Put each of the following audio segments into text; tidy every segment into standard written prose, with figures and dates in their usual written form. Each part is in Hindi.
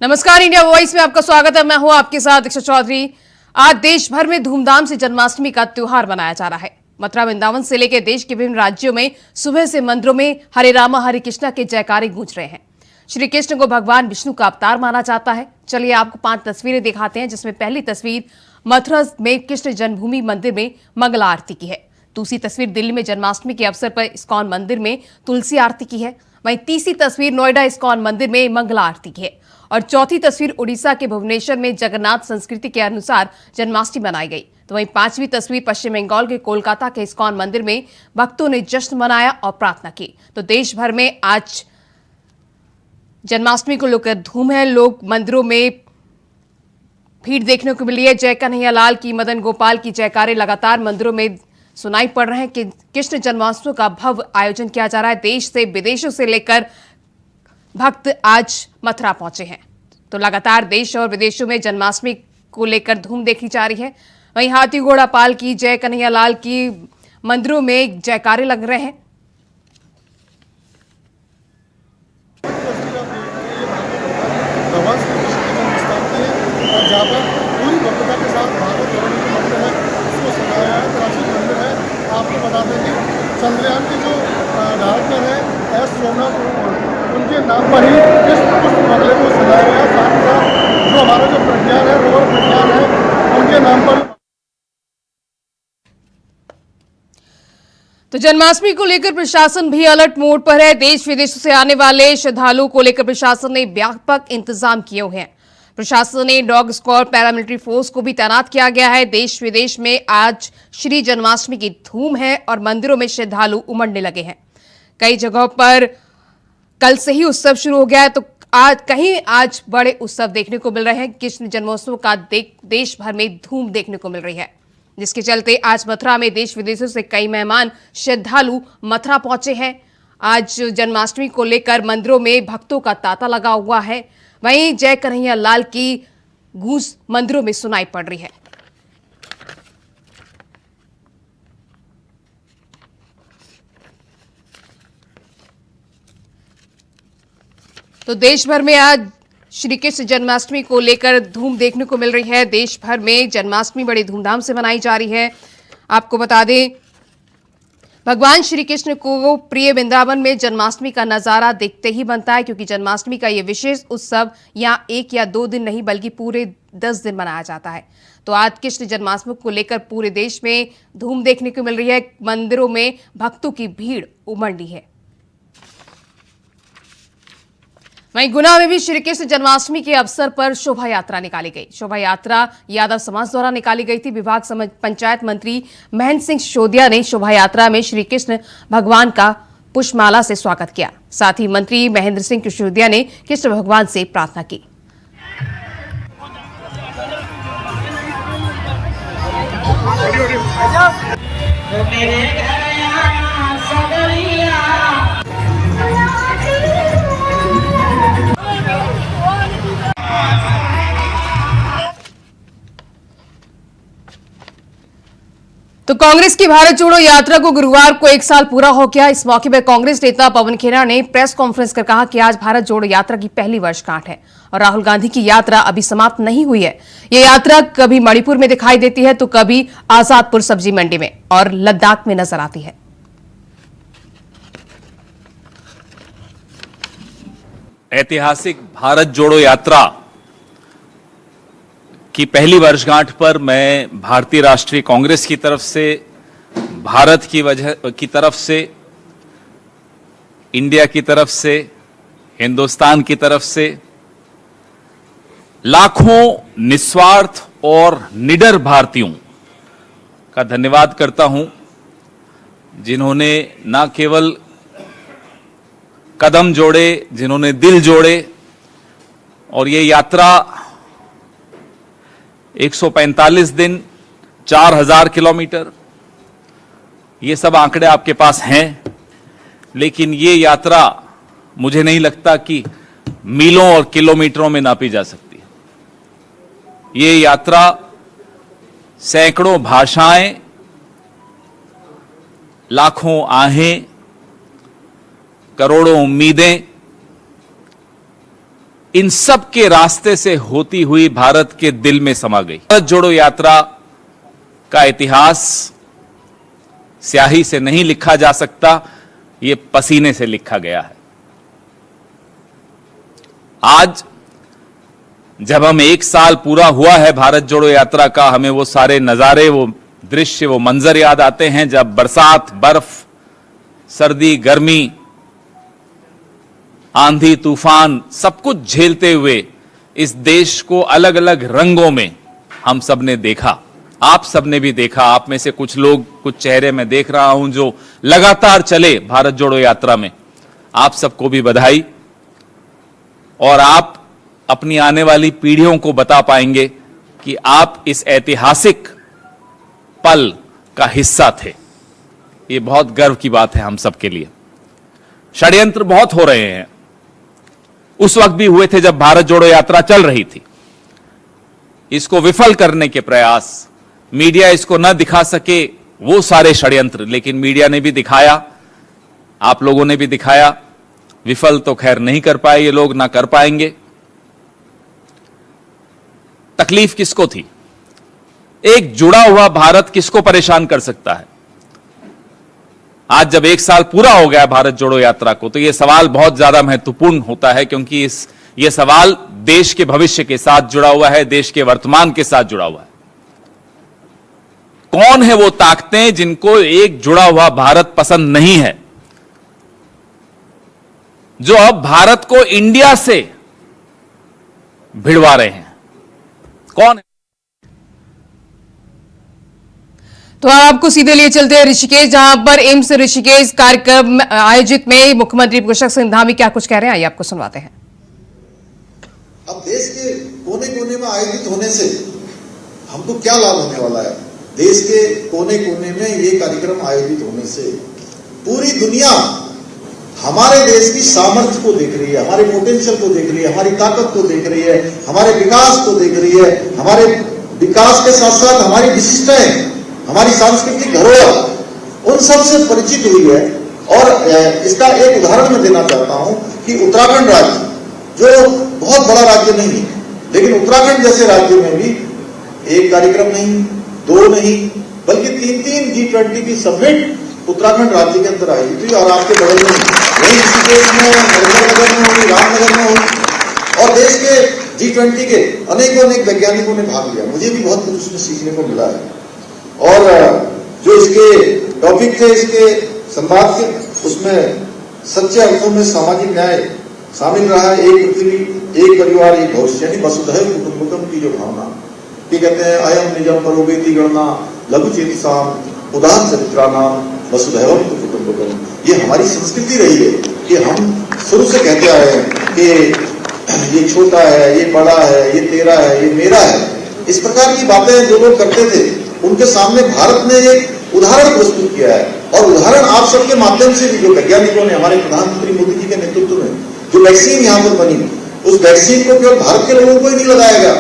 नमस्कार, इंडिया वॉइस में आपका स्वागत है। मैं हूं आपके साथ दीक्षा चौधरी। आज देश भर में धूमधाम से जन्माष्टमी का त्योहार मनाया जा रहा है। मथुरा वृंदावन से लेकर देश के विभिन्न राज्यों में सुबह से मंदिरों में हरे रामा हरे कृष्णा के जयकारे गूंज रहे हैं। श्री कृष्ण को भगवान विष्णु का अवतार माना जाता है। चलिए आपको 5 तस्वीरें दिखाते हैं, जिसमें पहली तस्वीर मथुरा में कृष्ण जन्मभूमि मंदिर में मंगला आरती की है। दूसरी तस्वीर दिल्ली में जन्माष्टमी के अवसर पर इस्कॉन मंदिर में तुलसी आरती की है। वहीं तीसरी तस्वीर नोएडा इस्कॉन मंदिर में मंगला आरती की है और चौथी तस्वीर उड़ीसा के भुवनेश्वर में जगन्नाथ संस्कृति के अनुसार जन्माष्टमी मनाई गई। तो वहीं 5वीं तस्वीर पश्चिम बंगाल के कोलकाता के इस्कॉन मंदिर में भक्तों ने जश्न मनाया और प्रार्थना की। तो देश भर में आज जन्माष्टमी को लेकर धूम है। लोग मंदिरों में भीड़ देखने को मिली है। जय कन्हैया लाल की, मदन गोपाल की जयकारे लगातार मंदिरों में सुनाई पड़ रहे हैं कि कृष्ण जन्माष्टमी का भव्य आयोजन किया जा रहा है। देश से विदेशों से लेकर भक्त आज मथुरा पहुंचे हैं। तो लगातार देश और विदेशों में जन्माष्टमी को लेकर धूम देखी जा रही है। वहीं हाथी घोड़ा पाल की, जय कन्हैया लाल की मंदिरों में जयकारे लग रहे हैं। जहाँ पर पूरी भव्यता के साथ भारत धर्म जो मंदिर है उसको सजाया है। प्राचीन मंदिर है। आपको बता दें कि चंद्रयान के जो डायरेक्टर है एस सोमनाथ, उनके नाम पर ही इस मंगले को सजाया गया। साथ ही साथ जो हमारा जो प्रज्ञान है, रोवर प्रज्ञान है, उनके नाम पर। तो जन्माष्टमी को लेकर प्रशासन भी अलर्ट मोड पर है। देश विदेशों से आने वाले श्रद्धालुओं को लेकर प्रशासन ने व्यापक इंतजाम किए हुए हैं। प्रशासन ने डॉग स्क्वाड, पैरामिलिट्री फोर्स को भी तैनात किया गया है। देश विदेश में आज श्री जन्माष्टमी की धूम है और मंदिरों में श्रद्धालु उमड़ने लगे हैं। कई जगहों पर कल से ही उत्सव शुरू हो गया है, तो आज बड़े उत्सव देखने को मिल रहे हैं। कृष्ण जन्मोत्सव का देश भर में धूम देखने को मिल रही है, जिसके चलते आज मथुरा में देश विदेशों से कई मेहमान श्रद्धालु मथुरा पहुंचे हैं। आज जन्माष्टमी को लेकर मंदिरों में भक्तों का तांता लगा हुआ है। वहीं जय कन्हैया लाल की गूंज मंदिरों में सुनाई पड़ रही है। तो देश भर में आज श्री कृष्ण जन्माष्टमी को लेकर धूम देखने को मिल रही है। देश भर में जन्माष्टमी बड़ी धूमधाम से मनाई जा रही है। आपको बता दें, भगवान श्री कृष्ण को प्रिय वृंदावन में जन्माष्टमी का नजारा देखते ही बनता है, क्योंकि जन्माष्टमी का यह विशेष उत्सव यहाँ 1 या 2 दिन नहीं बल्कि पूरे 10 दिन मनाया जाता है। तो आज कृष्ण जन्माष्टमी को लेकर पूरे देश में धूम देखने को मिल रही है। मंदिरों में भक्तों की भीड़ उमड़ी है। वहीं गुना में भी श्री कृष्ण जन्माष्टमी के अवसर पर शोभा यात्रा निकाली गई। शोभा यात्रा यादव समाज द्वारा निकाली गई थी। विभाग पंचायत मंत्री महेंद्र सिंह सिसोदिया ने शोभा यात्रा में श्री कृष्ण भगवान का पुष्पमाला से स्वागत किया। साथ ही मंत्री महेंद्र सिंह सिसोदिया ने कृष्ण भगवान से प्रार्थना की। तो कांग्रेस की भारत जोड़ो यात्रा को गुरुवार को 1 साल पूरा हो गया। इस मौके पर कांग्रेस नेता पवन खेड़ा ने प्रेस कॉन्फ्रेंस कर कहा कि आज भारत जोड़ो यात्रा की पहली वर्षगांठ है और राहुल गांधी की यात्रा अभी समाप्त नहीं हुई है। ये यात्रा कभी मणिपुर में दिखाई देती है तो कभी आजादपुर सब्जी मंडी में और लद्दाख में नजर आती है। ऐतिहासिक भारत जोड़ो यात्रा की पहली वर्षगांठ पर मैं भारतीय राष्ट्रीय कांग्रेस की तरफ से, भारत की तरफ से, इंडिया की तरफ से, हिंदुस्तान की तरफ से लाखों निस्वार्थ और निडर भारतीयों का धन्यवाद करता हूं, जिन्होंने न केवल कदम जोड़े, जिन्होंने दिल जोड़े। और ये यात्रा 145 दिन, 4000 किलोमीटर, ये सब आंकड़े आपके पास हैं, लेकिन ये यात्रा मुझे नहीं लगता कि मीलों और किलोमीटरों में नापी जा सकती। ये यात्रा सैकड़ों भाषाएं, लाखों आहें, करोड़ों उम्मीदें इन सब के रास्ते से होती हुई भारत के दिल में समा गई। भारत जोड़ो यात्रा का इतिहास स्याही से नहीं लिखा जा सकता, ये पसीने से लिखा गया है। आज जब हम 1 साल पूरा हुआ है भारत जोड़ो यात्रा का, हमें वो सारे नजारे, वो दृश्य, वो मंजर याद आते हैं जब बरसात, बर्फ, सर्दी, गर्मी, आंधी, तूफान सब कुछ झेलते हुए इस देश को अलग अलग रंगों में हम सब ने देखा। आप सबने भी देखा। आप में से कुछ लोग, कुछ चेहरे मैं देख रहा हूं जो लगातार चले भारत जोड़ो यात्रा में। आप सबको भी बधाई। और आप अपनी आने वाली पीढ़ियों को बता पाएंगे कि आप इस ऐतिहासिक पल का हिस्सा थे। ये बहुत गर्व की बात है हम सबके लिए। षड्यंत्र बहुत हो रहे हैं, उस वक्त भी हुए थे जब भारत जोड़ो यात्रा चल रही थी। इसको विफल करने के प्रयास, मीडिया इसको न दिखा सके, वो सारे षड्यंत्र, लेकिन मीडिया ने भी दिखाया, आप लोगों ने भी दिखाया। विफल तो खैर नहीं कर पाए ये लोग, ना कर पाएंगे। तकलीफ किसको थी? एक जुड़ा हुआ भारत किसको परेशान कर सकता है? आज जब 1 साल पूरा हो गया भारत जोड़ो यात्रा को, तो यह सवाल बहुत ज्यादा महत्वपूर्ण होता है, क्योंकि यह सवाल देश के भविष्य के साथ जुड़ा हुआ है, देश के वर्तमान के साथ जुड़ा हुआ है। कौन है वो ताकतें जिनको एक जुड़ा हुआ भारत पसंद नहीं है, जो अब भारत को इंडिया से भिड़वा रहे हैं? कौन है? तो आपको सीधे लिए चलते हैं ऋषिकेश, जहां पर एम्स ऋषिकेश कार्यक्रम आयोजित में मुख्यमंत्री पुष्कर सिंह धामी क्या कुछ कह रहे हैं, आइए आपको सुनवाते हैं। अब देश के कोने कोने में आयोजित होने से हमको क्या लाभ होने वाला है? देश के कोने कोने में ये कार्यक्रम आयोजित होने से पूरी दुनिया हमारे देश की सामर्थ्य को देख रही है, हमारे पोटेंशियल को देख रही है, हमारी ताकत को देख रही है, हमारे विकास को देख रही है। हमारे विकास के साथ साथ हमारी विशिष्टताएं, हमारी सांस्कृतिक धरोहर, उन सब से परिचित हुई है। और इसका एक उदाहरण मैं देना चाहता हूं कि उत्तराखंड राज्य, जो बहुत बड़ा राज्य नहीं है, लेकिन उत्तराखंड जैसे राज्य में भी एक कार्यक्रम नहीं, 2 नहीं, बल्कि 3-3 G20 की समिट उत्तराखंड राज्य के अंदर आई थी। और आपके बगल में वही ऋषिकेश में, नगर में हुई, रामनगर में हुई, और देश के G20 के अनेक वैज्ञानिकों ने भाग लिया। मुझे भी बहुत कुछ उसमें सीखने को मिला है। और जो इसके टॉपिक थे, इसके संवाद के, उसमें सच्चे अर्थों में सामाजिक न्याय शामिल रहा है। एक पृथ्वी, एक परिवार, एक भविष्य, यानी वसुधैव कुटुंबकम की जो भावना, ये कहते हैं अयम निजम परोवेति गणना लघु चेतसाम उदार चरित्रानाम वसुधैव कुटुंबकम। ये हमारी संस्कृति रही है कि हम शुरू से कहते आए हैं कि ये छोटा है, ये बड़ा है, ये तेरा है, ये मेरा है। इस प्रकार की बातें जो लोग करते थे, उनके सामने भारत ने एक उदाहरण प्रस्तुत किया है। और उदाहरण आप सबके माध्यम से भी, जो वैज्ञानिकों ने, हमारे प्रधानमंत्री मोदी जी के नेतृत्व में जो वैक्सीन यहाँ पर बनी, उस वैक्सीन को केवल भारत के लोगों को ही नहीं लगाया गया,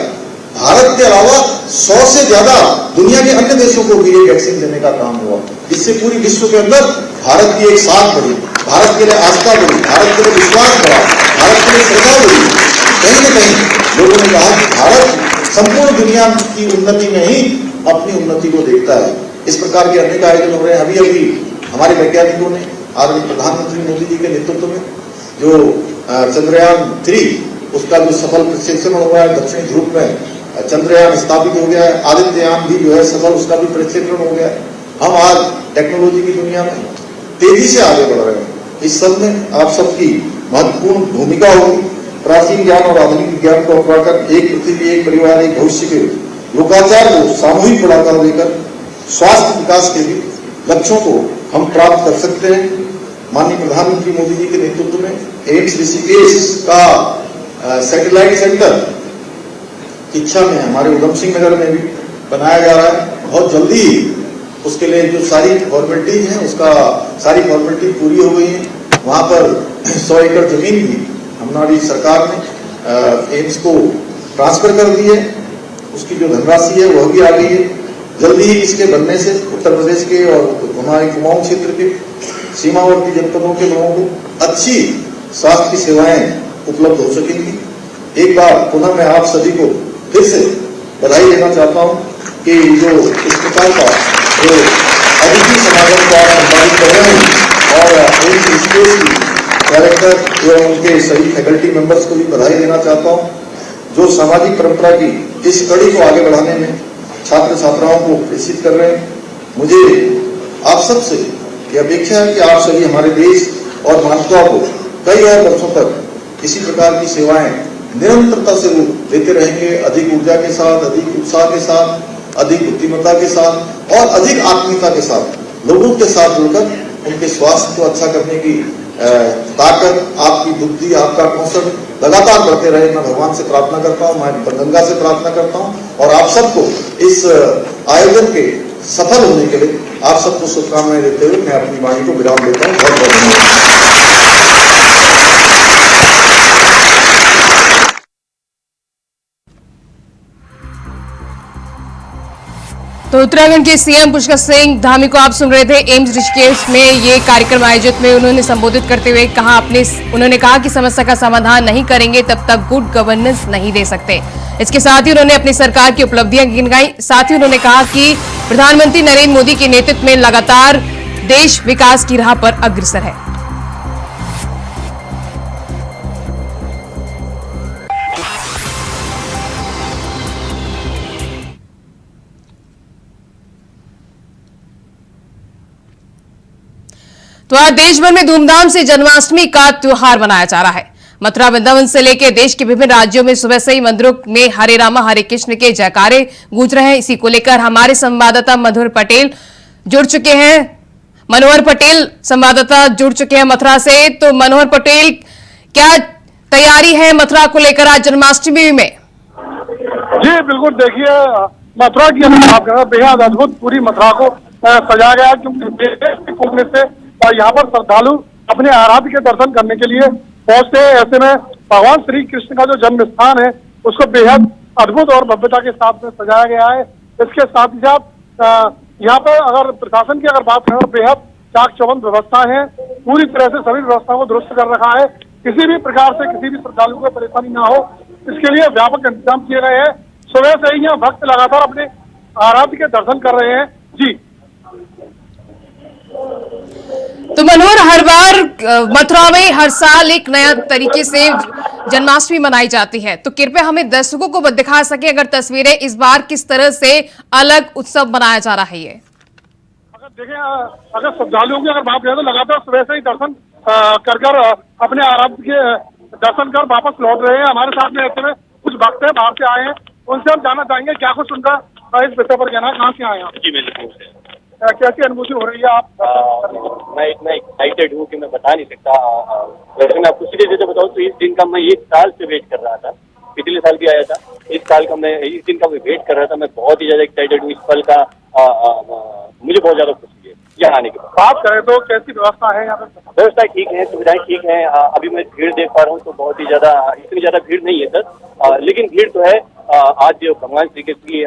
भारत के अलावा 100 से ज्यादा दुनिया के अन्य देशों को भी ये वैक्सीन देने का काम हुआ, जिससे पूरी विश्व के अंदर भारत की एक साख बढ़ी, भारत के लिए आस्था बढ़ी, भारत के लिए विश्वास बढ़ा, भारत के लिए श्रद्धा बढ़ी। कहीं न कहीं लोगों ने कहा कि भारत संपूर्ण दुनिया की उन्नति में ही अपनी उन्नति को देखता है। इस प्रकार के अनेक आयोजन हो रहे हैं। अभी हमारे वैज्ञानिकों ने आदरणीय प्रधानमंत्री मोदी जी के नेतृत्व में जो चंद्रयान 3 उसका जो सफल प्रक्षेपण हुआ है, दक्षिणी ध्रुव में चंद्रयान स्थापित हो गया है। आदित्ययान भी जो है सफल, उसका भी प्रक्षेपण हो गया है। हम आज टेक्नोलॉजी की दुनिया में तेजी से आगे बढ़ रहे हैं। इस सब में आप सबकी महत्वपूर्ण भूमिका होगी। प्राचीन ज्ञान और आधुनिक विज्ञान को अपनाकर एक पृथ्वी, एक परिवार, एक भविष्य के लोकाचार को सामूहिक बढ़ाकर लेकर स्वास्थ्य विकास के भी लक्ष्यों को हम प्राप्त कर सकते हैं। माननीय प्रधानमंत्री मोदी जी के नेतृत्व में एम्स ऋषिकेश का सैटेलाइट सेंटर इच्छा में, हमारे उधम सिंह नगर में भी बनाया जा रहा है। बहुत जल्दी उसके लिए जो सारी फॉर्मेलिटीज हैं, उसका सारी फॉर्मेलिटी पूरी हो गई है। वहां पर 100 एकड़ जमीन भी हमारी सरकार ने एम्स को ट्रांसफर कर दी है। उसकी जो धनराशि है वह भी आ गई है। जल्दी ही इसके बनने से उत्तर प्रदेश के और हमारे कुमाऊं क्षेत्र के सीमावर्ती जनपदों के लोगों को अच्छी स्वास्थ्य की सेवाएं उपलब्ध हो सकेंगी। एक बार पुनः मैं आप सभी को फिर से बधाई देना चाहता हूं कि जो इस प्रकार का जो अतिथि समागम को आप संपादित कर रहे हैं और इन स्पेस की डायरेक्टर एवं उनके सभी फैकल्टी मेंबर्स को भी बधाई देना चाहता हूं जो सामाजिक परंपरा की इस कड़ी को आगे बढ़ाने में छात्र छात्राओं को प्रेरित कर रहे हैं। मुझे आप सबसे ये अपेक्षा है कि आप सभी हमारे देश और मानवता को कई और वर्षों तक इसी प्रकार की सेवाएं निरंतरता से रूप देते रहेंगे, अधिक ऊर्जा के साथ, अधिक उत्साह के साथ, अधिक बुद्धिमत्ता के साथ और अधिक आत्मीयता के साथ लोगों के साथ जुड़कर उनके स्वास्थ्य को अच्छा करने की ताकत, आपकी बुद्धि, आपका कौशल लगातार बढ़ते रहे। मैं भगवान से प्रार्थना करता हूँ, मैं गंगा से प्रार्थना करता हूँ और आप सबको इस आयोजन के सफल होने के लिए आप सबको शुभकामनाएं देते हुए मैं अपनी वाणी को विराम देता हूँ। बहुत बहुत धन्यवाद। तो उत्तराखंड के सीएम पुष्कर सिंह धामी को आप सुन रहे थे। एम्स ऋषिकेश में ये कार्यक्रम आयोजित में उन्होंने संबोधित करते हुए उन्होंने कहा कि समस्या का समाधान नहीं करेंगे तब तक गुड गवर्नेंस नहीं दे सकते। इसके साथ ही उन्होंने अपनी सरकार की उपलब्धियां गिनवाई। साथ ही उन्होंने कहा कि प्रधानमंत्री नरेंद्र मोदी के नेतृत्व में लगातार देश विकास की राह पर अग्रसर है। तो आज देश भर में धूमधाम से जन्माष्टमी का त्योहार मनाया जा रहा है। मथुरा वृंदावन से लेकर देश के विभिन्न राज्यों में सुबह से ही मंदिरों में हरे रामा हरे कृष्ण के जयकारे गूंज रहे हैं। इसी को लेकर हमारे संवाददाता मनोहर पटेल जुड़ चुके हैं। मनोहर पटेल संवाददाता जुड़ चुके हैं मथुरा से। तो मनोहर पटेल, क्या तैयारी है मथुरा को लेकर आज जन्माष्टमी में? जी बिल्कुल, देखिए मथुरा की अगर बेहद अद्भुत पूरी मथुरा को सजाया गया क्योंकि कुंभ से और यहाँ पर श्रद्धालु अपने आराध्य के दर्शन करने के लिए पहुंचते हैं। ऐसे में भगवान श्री कृष्ण का जो जन्म स्थान है उसको बेहद अद्भुत और भव्यता के साथ में सजाया गया है। इसके साथ ही साथ यहाँ पर अगर प्रशासन की अगर बात करें तो बेहद चाक चौबंद व्यवस्था है, पूरी तरह से सभी व्यवस्थाओं को दुरुस्त कर रखा है। किसी भी प्रकार से किसी भी श्रद्धालु को परेशानी ना हो, इसके लिए व्यापक इंतजाम किए गए हैं। सुबह से ही यहाँ भक्त लगातार अपने आराध्य के दर्शन कर रहे हैं। जी तो मनोहर, हर बार मथुरा में हर साल एक नया तरीके से जन्माष्टमी मनाई जाती है, तो कृपया हमें दर्शकों को दिखा सके अगर तस्वीरें इस बार किस तरह से अलग उत्सव मनाया जा रहा है। ये अगर देखें, अगर श्रद्धालुओं की अगर बात करें तो लगातार सुबह से ही दर्शन कर अपने आराध्य के दर्शन कर वापस लौट रहे हैं। हमारे साथ में ऐसे में कुछ भक्त हैं, बाहर से आए हैं, उनसे हम जानना चाहेंगे क्या कुछ उनका इस विषय पर कहना है। कहाँ से आए हैं? जी, मैं लखनऊ से। कैसी अनुभूति हो रही है आप? मैं इतना एक्साइटेड हूँ कि मैं बता नहीं सकता। वैसे मैं आपको सीधे सीधे बताऊँ तो इस दिन का मैं 1 साल से वेट कर रहा था। पिछले साल भी आया था, इस साल का मैं इस दिन का वेट कर रहा था। मैं बहुत ही ज्यादा एक्साइटेड हूँ इस पल का। मुझे बहुत ज्यादा खुशी है यहाँ आने के बाद। बात करें तो कैसी व्यवस्था है यहाँ पर? व्यवस्था ठीक है, सुविधाएं ठीक है। अभी मैं भीड़ देख पा रहा हूँ तो बहुत ही ज्यादा, इतनी ज्यादा भीड़ नहीं है सर, लेकिन भीड़ तो है। आज भगवान श्री कृष्ण की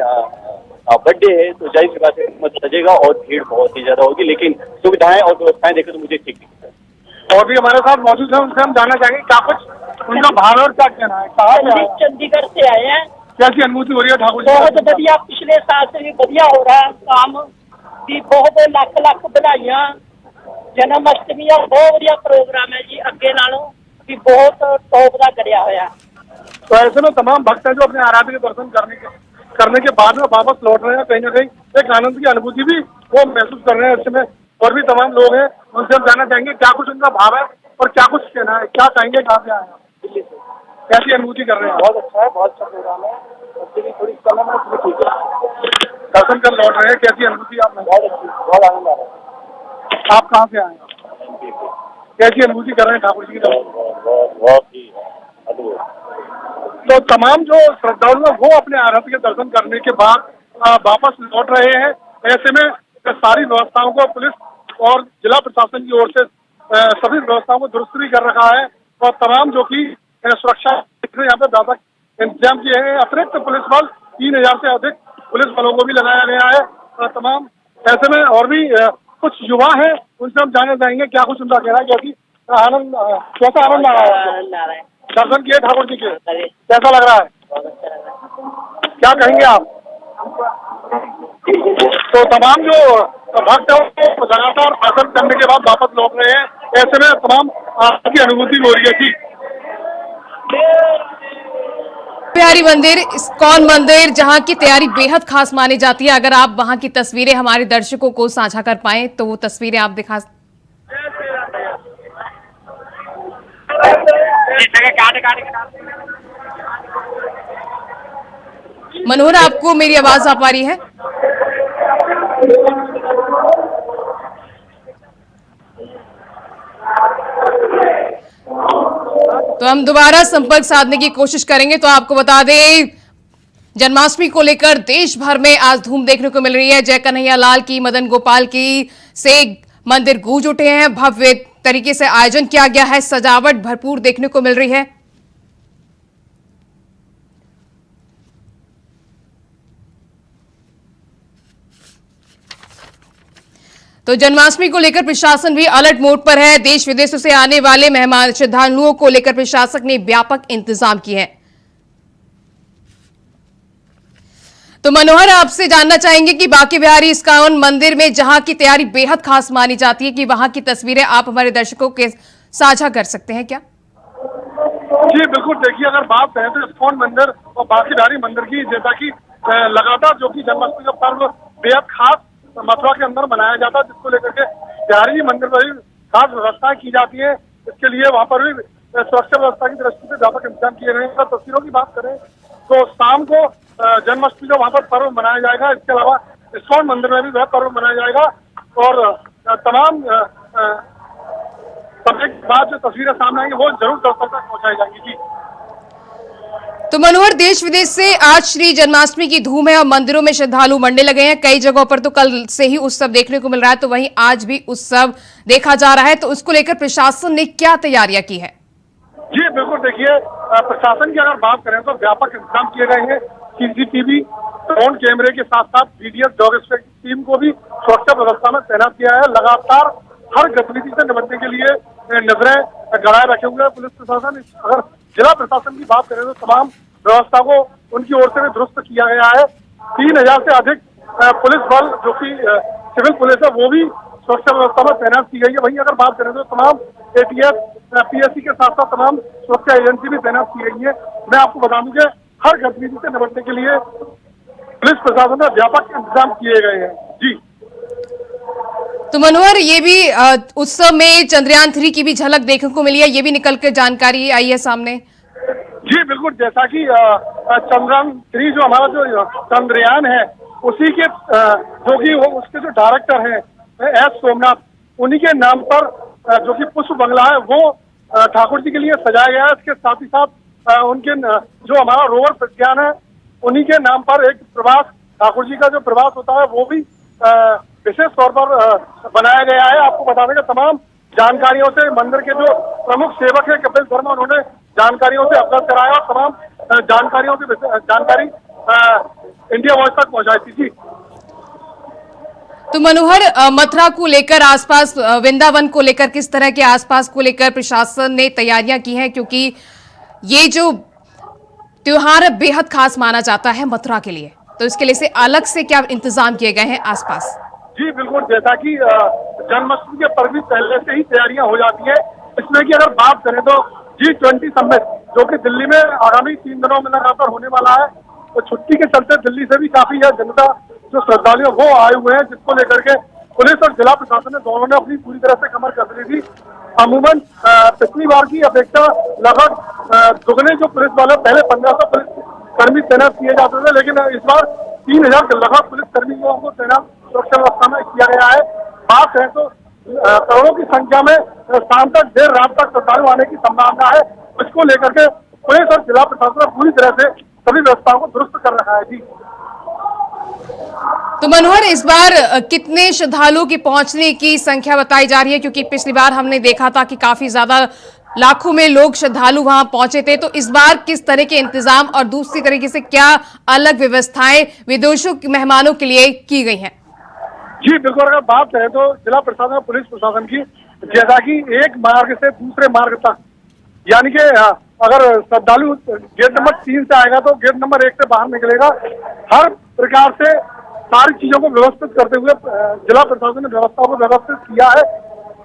बर्थडे है तो जाहिर सी बात है मत सजेगा और भीड़ बहुत ही ज्यादा होगी, लेकिन सुविधाएं और व्यवस्थाएं देखें तो मुझे ठीक दिखता है। और भी हमारे साथ मौजूद है, उनसे हम जानना चाहेंगे क्या कुछ उनका भाव और क्या कहना है। कहाँ चंडीगढ़ से आए हैं। कैसी अनुभूति हो रही है ठाकुर जी? बहुत बढ़िया, पिछले साल से भी बढ़िया हो रहा है काम भी। बहुत लाख लाख बधाइयां। जन्माष्टमी का बहुत बढ़िया प्रोग्राम है जी, अगे नालों भी बहुत टॉप का करया होया। तो ऐसे में तमाम भक्त हैं जो अपने आराध्य के दर्शन करने के बाद में वापस लौट रहे हैं। कहीं ना कहीं एक आनंद की अनुभूति भी वो महसूस कर रहे हैं। ऐसे में और भी तमाम लोग हैं, उनसे हम जानना चाहेंगे क्या कुछ उनका भाव है और क्या कुछ कहना है। क्या कहेंगे, कहाँ से आए हैं? दिल्ली से। कैसी अनुभूति कर रहे हैं? बहुत अच्छा है, बहुत अच्छा प्रोग्राम है। थोड़ी कलम है, ठीक है। दर्शन कर लौट रहे हैं, कैसी अनुभूति आप? बहुत अच्छी, बहुत आनंद आ रहा है। आप कहाँ से आए हैं? कैसी अनुभूति कर रहे हैं ठाकुर जी की दर्शन? बहुत ही अद्भुत। तो तमाम जो श्रद्धालु हैं वो अपने आराध्य के दर्शन करने के बाद वापस लौट रहे हैं। ऐसे में सारी व्यवस्थाओं को पुलिस और जिला प्रशासन की ओर से सभी व्यवस्थाओं को दुरुस्त भी कर रखा है और तमाम जो कि सुरक्षा यहाँ पे व्यापक इंतजाम किए हैं। अतिरिक्त पुलिस बल 3000 से अधिक पुलिस बलों को भी लगाया गया है और तमाम ऐसे में और भी कुछ युवा हैं, उनसे हम जानना चाहेंगे क्या कुछ उनका कहना है। क्योंकि आनंद, कैसा आनंद आ रहा है? दर्शन किए ठाकुर जी के, कैसा लग रहा है? क्या कहेंगे आप? तो तमाम जो भक्त हैं वो लगातार दर्शन करने के बाद वापस लौट रहे हैं, ऐसे में तमाम की अनुभूति हो रही है। जी, बिहारी मंदिर, इस्कॉन मंदिर, जहां की तैयारी बेहद खास मानी जाती है। अगर आप वहां की तस्वीरें हमारे दर्शकों को साझा कर पाएं तो वो तस्वीरें आप दिखा। मनोहर, आपको मेरी आवाज आ पा रही है? तो हम दोबारा संपर्क साधने की कोशिश करेंगे। तो आपको बता दें, जन्माष्टमी को लेकर देश भर में आज धूम देखने को मिल रही है। जय कन्हैया लाल की, मदन गोपाल की से मंदिर गूंज उठे हैं। भव्य तरीके से आयोजन किया गया है, सजावट भरपूर देखने को मिल रही है। तो जन्माष्टमी को लेकर प्रशासन भी अलर्ट मोड पर है। देश विदेशों से आने वाले मेहमान श्रद्धालुओं को लेकर प्रशासन ने व्यापक इंतजाम किए हैं। तो मनोहर, आपसे जानना चाहेंगे कि बांके बिहारी इस्कॉन मंदिर में जहां की तैयारी बेहद खास मानी जाती है, कि वहां की तस्वीरें आप हमारे दर्शकों के साझा कर सकते हैं क्या? जी बिल्कुल। देखिए, अगर बात करें तो इस्कॉन मंदिर और बांके बिहारी मंदिर की, जैसा कि लगातार जो कि जन्माष्टमी का पर्व बेहद खास मथुरा के अंदर मनाया जाता है, जिसको लेकर के बिहारी जी मंदिर पर भी खास व्यवस्थाएं की जाती है। इसके लिए वहां पर भी सुरक्षा व्यवस्था की दृष्टि से व्यापक इंतजाम किए गए हैं। अगर तस्वीरों की बात करें तो शाम को जन्माष्टमी का वहां पर पर्व मनाया जाएगा। इसके अलावा इस्कॉन मंदिर में भी वह पर्व मनाया जाएगा और तमाम समय के बाद जो तस्वीरें सामने आएंगी वो जरूर दर्शकों तक पहुंचाई जाएंगी। जी, तो मनोहर, देश विदेश से आज श्री जन्माष्टमी की धूम है और मंदिरों में श्रद्धालु मंडे लगे हैं। कई जगहों पर तो कल से ही उत्सव देखने को मिल रहा है, तो वहीं आज भी उत्सव देखा जा रहा है। तो उसको लेकर प्रशासन ने क्या तैयारियां की है? जी बिल्कुल। देखिए, प्रशासन की अगर बात करें तो व्यापक इंतजाम किए गए हैं। सीसीटीवी, ड्रोन कैमरे के साथ साथ बीडीएस डॉग स्क्वाड टीम को भी सुरक्षा व्यवस्था में तैनात किया है। लगातार हर गतिविधि से निपटने के लिए नजरें गड़ाए रखे हुए हैं पुलिस प्रशासन। अगर जिला प्रशासन की बात करें तो तमाम व्यवस्था को उनकी ओर से भी दुरुस्त किया गया है। 3000 से अधिक पुलिस बल, जो कि सिविल पुलिस है, वो भी सुरक्षा व्यवस्था में तैनात की गई है। वहीं अगर बात करें तो तमाम एटीएस, पीएससी के साथ साथ तमाम सुरक्षा एजेंसी भी तैनात की गई है। मैं आपको बता दूं कि हर गतिविधि से निपटने के लिए पुलिस प्रशासन में व्यापक इंतजाम किए गए हैं। जी, तो मनोहर, ये भी उत्सव में चंद्रयान 3 की भी झलक देखने को मिली है, ये भी निकल कर जानकारी आई है सामने। जी बिल्कुल। जैसा कि चंद्रयान 3 जो हमारा जो चंद्रयान है, उसी के जो कि वो उसके जो डायरेक्टर हैं एस सोमनाथ, उन्हीं के नाम पर जो कि पुष्प बंगला है वो ठाकुर जी के लिए सजाया गया है। इसके साथ ही साथ उनके जो हमारा रोवर प्रज्ञान है, उन्हीं के नाम पर एक प्रवास, ठाकुर जी का जो प्रवास होता है वो भी विशेष तौर पर बनाया गया है। आपको बता दें कि तमाम जानकारियों से मंदिर के जो प्रमुख सेवक है कपिल शर्मा, उन्होंने जानकारियों से अवगत कराया और तमाम जानकारियों की जानकारी इंडिया वॉइस तक पहुंचाई थी। जी, तो मनोहर, मथुरा को लेकर, आसपास वृंदावन को लेकर, किस तरह के आसपास को लेकर प्रशासन ने तैयारियां की हैं, क्योंकि ये जो त्योहार बेहद खास माना जाता है मथुरा के लिए, तो इसके लिए से अलग से क्या इंतजाम किए गए हैं आसपास? जी बिल्कुल। जैसा कि जन्माष्टमी के पर्व भी पहले से ही तैयारियां हो जाती है। इसमें की अगर बात करें तो G20 समिट, जो कि दिल्ली में आगामी 3 दिनों में लगातार होने वाला है, तो छुट्टी के चलते दिल्ली से भी काफी जनता, जो श्रद्धालु वो आए हुए हैं, जिसको लेकर के पुलिस और जिला प्रशासन ने दोनों ने अपनी पूरी तरह से कमर कस ली थी। अमूमन पिछली बार की अपेक्षा लगभग दुगने जो पुलिस वाले, पहले 1500 पुलिस कर्मी तैनात किए जाते थे, लेकिन इस बार 3000 के लगभग पुलिस कर्मियों को तैनात सुरक्षा व्यवस्था में किया गया है। बात है तो करोड़ों की संख्या में शाम तक, देर रात तक श्रद्धालु आने की संभावना है। इसको लेकर के पुलिस और जिला प्रशासन पूरी तरह से सभी व्यवस्थाओं को दुरुस्त कर रखा है। जी, तो मनोहर, इस बार कितने श्रद्धालुओं की पहुंचने की संख्या बताई जा रही है? क्योंकि पिछली बार हमने देखा था कि काफी ज्यादा लाखों में लोग श्रद्धालु वहां पहुंचे थे, तो इस बार किस तरह के इंतजाम और दूसरी तरीके से क्या अलग व्यवस्थाएं विदेशों के मेहमानों के लिए की गई हैं? जी बिल्कुल। अगर बात करें तो जिला प्रशासन और पुलिस प्रशासन की, जैसा कि एक मार्ग से दूसरे मार्ग तक, यानी कि अगर श्रद्धालु गेट नंबर 3 से आएगा तो गेट नंबर 1 से बाहर निकलेगा। हर प्रकार से सारी चीजों को व्यवस्थित करते हुए जिला प्रशासन ने व्यवस्था को व्यवस्थित किया है।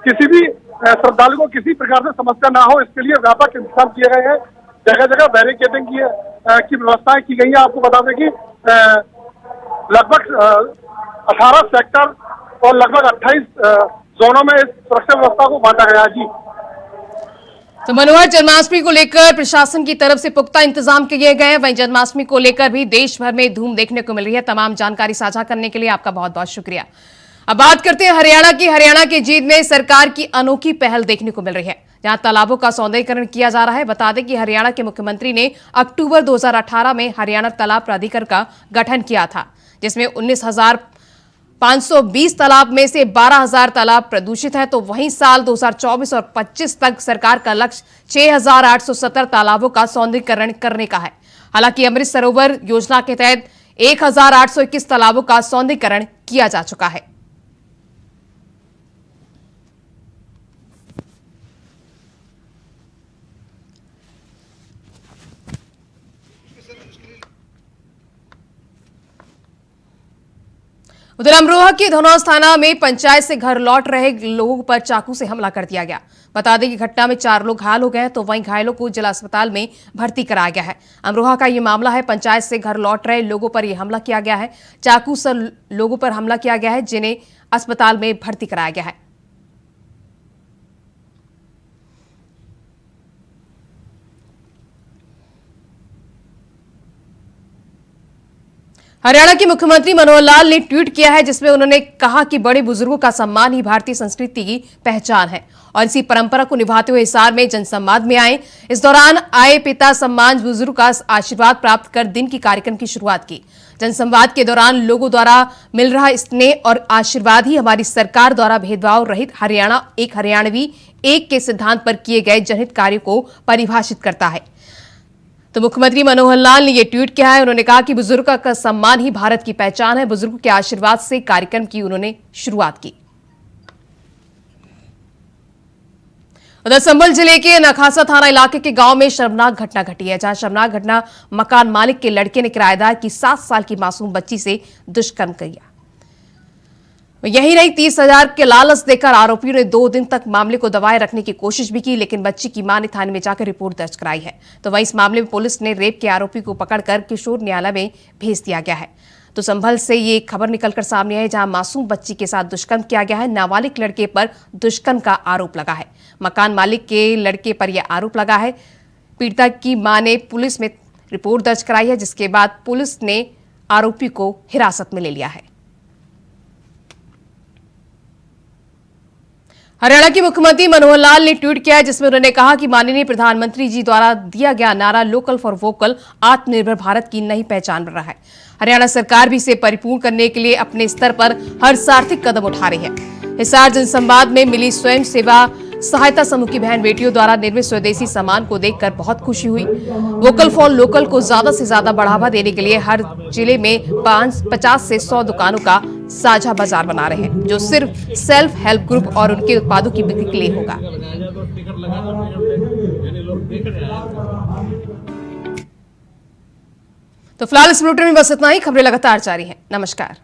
किसी भी श्रद्धालु को किसी प्रकार से समस्या ना हो, इसके लिए व्यापक इंतजाम किए गए हैं। जगह जगह बैरिकेडिंग की व्यवस्थाएं की गई है। आपको बता दें कि लगभग 18 सेक्टर और लगभग 28 जोनों में इस सुरक्षा व्यवस्था को बांटा गया है। जी तो मनोहर, जन्माष्टमी को लेकर प्रशासन की तरफ से पुख्ता इंतजाम किए गए हैं। वहीं जन्माष्टमी को लेकर भी देश भर में धूम देखने को मिल रही है। तमाम जानकारी साझा करने के लिए आपका बहुत बहुत शुक्रिया। अब बात करते हैं हरियाणा की। हरियाणा के जींद में सरकार की अनोखी पहल देखने को मिल रही है, जहां तालाबों का सौंदर्यीकरण किया जा रहा है। बता दें कि हरियाणा के मुख्यमंत्री ने अक्टूबर 2018 में हरियाणा तालाब प्राधिकरण का गठन किया था, जिसमें 19,520 तालाब में से 12,000 तालाब प्रदूषित है। तो वहीं साल 2024 और 25 तक सरकार का लक्ष्य 6,870 तालाबों का सौंदर्यीकरण करने का है। हालांकि अमृत सरोवर योजना के तहत 1,821 तालाबों का सौंदर्यीकरण किया जा चुका है। उधर अमरोहा के धनौज थाना में पंचायत से घर लौट रहे लोगों पर चाकू से हमला कर दिया गया। बता दें कि घटना में 4 लोग घायल हो गए, तो वहीं घायलों को जिला अस्पताल में भर्ती कराया गया है। अमरोहा का ये मामला है। पंचायत से घर लौट रहे लोगों पर यह हमला किया गया है। चाकू से लोगों पर हमला किया गया है, जिन्हें अस्पताल में भर्ती कराया गया है। हरियाणा के मुख्यमंत्री मनोहर लाल ने ट्वीट किया है, जिसमें उन्होंने कहा कि बड़े बुजुर्गों का सम्मान ही भारतीय संस्कृति की पहचान है और इसी परंपरा को निभाते हुए हिसार में जनसंवाद में आए। इस दौरान आए पिता सम्मान बुजुर्ग का आशीर्वाद प्राप्त कर दिन की कार्यक्रम की शुरुआत की। जनसंवाद के दौरान लोगों द्वारा मिल रहा स्नेह और आशीर्वाद ही हमारी सरकार द्वारा भेदभाव रहित हरियाणा, एक हरियाणवी एक के सिद्धांत पर किए गए जनहित कार्यों को परिभाषित करता है। तो मुख्यमंत्री मनोहर लाल ने यह ट्वीट किया है। उन्होंने कहा कि बुजुर्ग का सम्मान ही भारत की पहचान है। बुजुर्गों के आशीर्वाद से कार्यक्रम की उन्होंने शुरुआत की। उधर संभल जिले के नखासा थाना इलाके के गांव में शर्मनाक घटना घटी है, जहां शर्मनाक घटना मकान मालिक के लड़के ने किराएदार की 7 साल की मासूम बच्ची से दुष्कर्म किया। यही नहीं, 30,000 के लालच देकर आरोपियों ने 2 दिन तक मामले को दबाए रखने की कोशिश भी की, लेकिन बच्ची की मां ने थाने में जाकर रिपोर्ट दर्ज कराई है। तो वहीं इस मामले में पुलिस ने रेप के आरोपी को पकड़कर किशोर न्यायालय में भेज दिया गया है। तो संभल से ये खबर निकलकर सामने आई, जहां मासूम बच्ची के साथ दुष्कर्म किया गया है। नाबालिग लड़के पर दुष्कर्म का आरोप लगा है। मकान मालिक के लड़के पर यह आरोप लगा है। पीड़िता की मां ने पुलिस में रिपोर्ट दर्ज कराई है, जिसके बाद पुलिस ने आरोपी को हिरासत में ले लिया है। हरियाणा के मुख्यमंत्री मनोहर लाल ने ट्वीट किया है, जिसमें उन्होंने कहा कि माननीय प्रधानमंत्री जी द्वारा दिया गया नारा लोकल फॉर वोकल आत्मनिर्भर भारत की नई पहचान बन रहा है। हरियाणा सरकार भी इसे परिपूर्ण करने के लिए अपने स्तर पर हर सार्थक कदम उठा रही है। हिसार जनसंवाद में मिली स्वयं सेवा सहायता समूह की बहन बेटियों द्वारा निर्मित स्वदेशी सामान को देखकर बहुत खुशी हुई। वोकल फॉर लोकल को ज्यादा से ज्यादा बढ़ावा देने के लिए हर जिले में 50 से 100 दुकानों का साझा बाजार बना रहे हैं, जो सिर्फ सेल्फ हेल्प ग्रुप और उनके उत्पादों की बिक्री के लिए होगा। तो फिलहाल इस बुलेटिन में बस इतना ही। खबरें लगातार जारी हैं। नमस्कार।